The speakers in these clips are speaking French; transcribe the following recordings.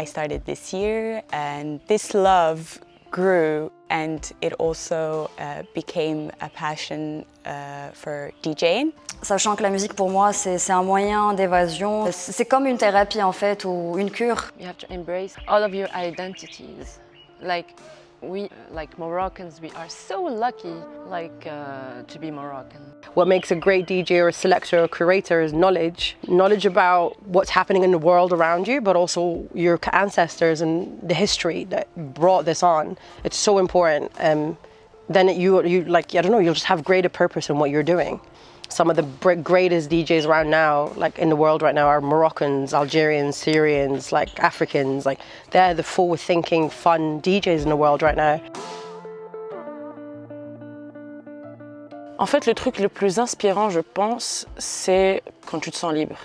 I started this year, and this love grew, and it also became a passion for DJing. Sachant que la musique pour moi c'est un moyen d'évasion, c'est comme une thérapie en fait ou une cure. You have to embrace all of your identities. Like we, like Moroccans, we are so lucky to be Moroccan. What makes a great DJ or a selector or curator is knowledge. Knowledge about what's happening in the world around you, but also your ancestors and the history that brought this on. It's so important. Then you like, I don't know, you'll just have greater purpose in what you're doing. Some of the greatest DJs around now, like in the world right now, are Moroccans, Algerians, Syrians, like Africans. Like they're the forward-thinking, fun DJs in the world right now. En fait, le truc le plus inspirant, je pense, c'est quand tu te sens libre.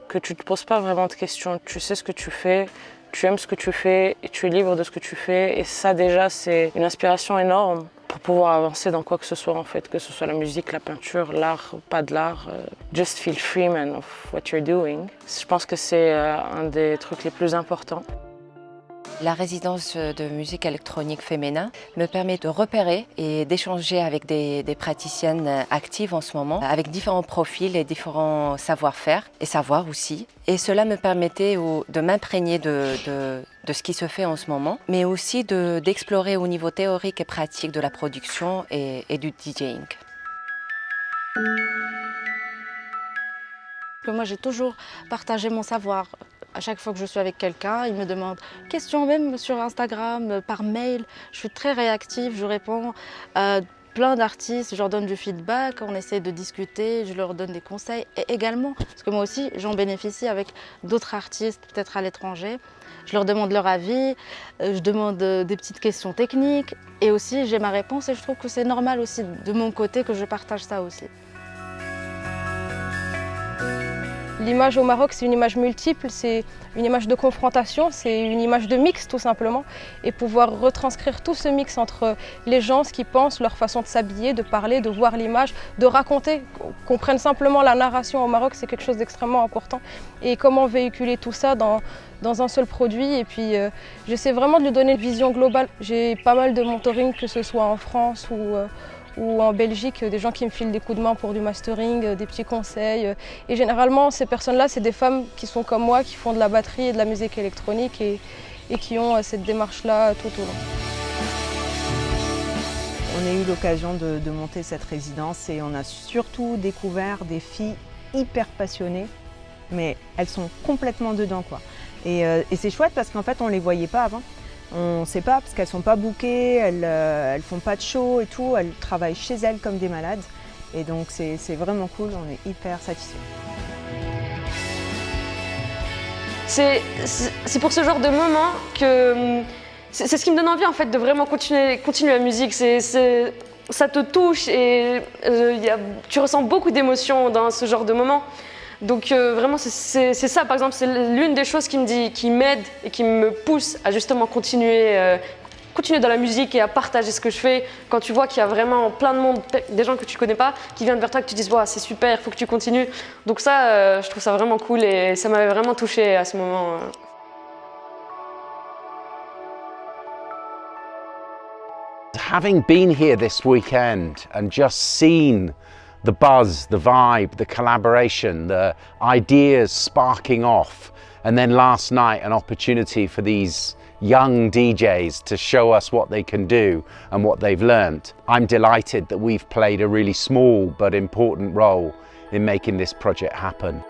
Que tu ne te poses pas vraiment de questions, tu sais ce que tu fais, tu aimes ce que tu fais et tu es libre de ce que tu fais. Et ça, déjà, c'est une inspiration énorme pour pouvoir avancer dans quoi que ce soit, en fait. Que ce soit la musique, la peinture, l'art, pas de l'art. Just feel free, man, of what you're doing. Je pense que c'est un des trucs les plus importants. La résidence de musique électronique féminin me permet de repérer et d'échanger avec des praticiennes actives en ce moment, avec différents profils et différents savoir-faire et savoirs aussi. Et cela me permettait de m'imprégner de ce qui se fait en ce moment, mais aussi d'explorer au niveau théorique et pratique de la production et du DJing. Moi, j'ai toujours partagé mon savoir. À chaque fois que je suis avec quelqu'un, il me demande questions, même sur Instagram, par mail. Je suis très réactive, je réponds à plein d'artistes, je leur donne du feedback, on essaie de discuter, je leur donne des conseils. Et également, parce que moi aussi, j'en bénéficie avec d'autres artistes, peut-être à l'étranger. Je leur demande leur avis, je demande des petites questions techniques. Et aussi, j'ai ma réponse et je trouve que c'est normal aussi de mon côté que je partage ça aussi. L'image au Maroc, c'est une image multiple, c'est une image de confrontation, c'est une image de mix tout simplement. Et pouvoir retranscrire tout ce mix entre les gens, ce qu'ils pensent, leur façon de s'habiller, de parler, de voir l'image, de raconter, qu'on prenne simplement la narration au Maroc, c'est quelque chose d'extrêmement important. Et comment véhiculer tout ça dans un seul produit. Et puis j'essaie vraiment de lui donner une vision globale. J'ai pas mal de mentoring, que ce soit en France ou en Belgique, des gens qui me filent des coups de main pour du mastering, des petits conseils. Et généralement, ces personnes-là, c'est des femmes qui sont comme moi, qui font de la batterie et de la musique électronique et qui ont cette démarche-là tout au long. On a eu l'occasion de monter cette résidence et on a surtout découvert des filles hyper passionnées, mais elles sont complètement dedans, quoi. Et c'est chouette parce qu'en fait, on ne les voyait pas avant. On ne sait pas parce qu'elles ne sont pas bookées, elles ne font pas de show et tout, elles travaillent chez elles comme des malades. Et donc c'est vraiment cool, on est hyper satisfaits. C'est pour ce genre de moment que c'est ce qui me donne envie en fait de vraiment continuer la musique. Ça te touche et tu ressens beaucoup d'émotions dans ce genre de moment. Donc vraiment c'est ça par exemple, c'est l'une des choses qui m'aide et qui me pousse à justement continuer dans la musique et à partager ce que je fais. Quand tu vois qu'il y a vraiment plein de monde, des gens que tu connais pas, qui viennent vers toi, que tu dis wow, c'est super, il faut que tu continues. Donc ça, je trouve ça vraiment cool et ça m'avait vraiment touchée à ce moment. Having been here this weekend and just seen the buzz, the vibe, the collaboration, the ideas sparking off, and then last night an opportunity for these young DJs to show us what they can do and what they've learnt. I'm delighted that we've played a really small but important role in making this project happen.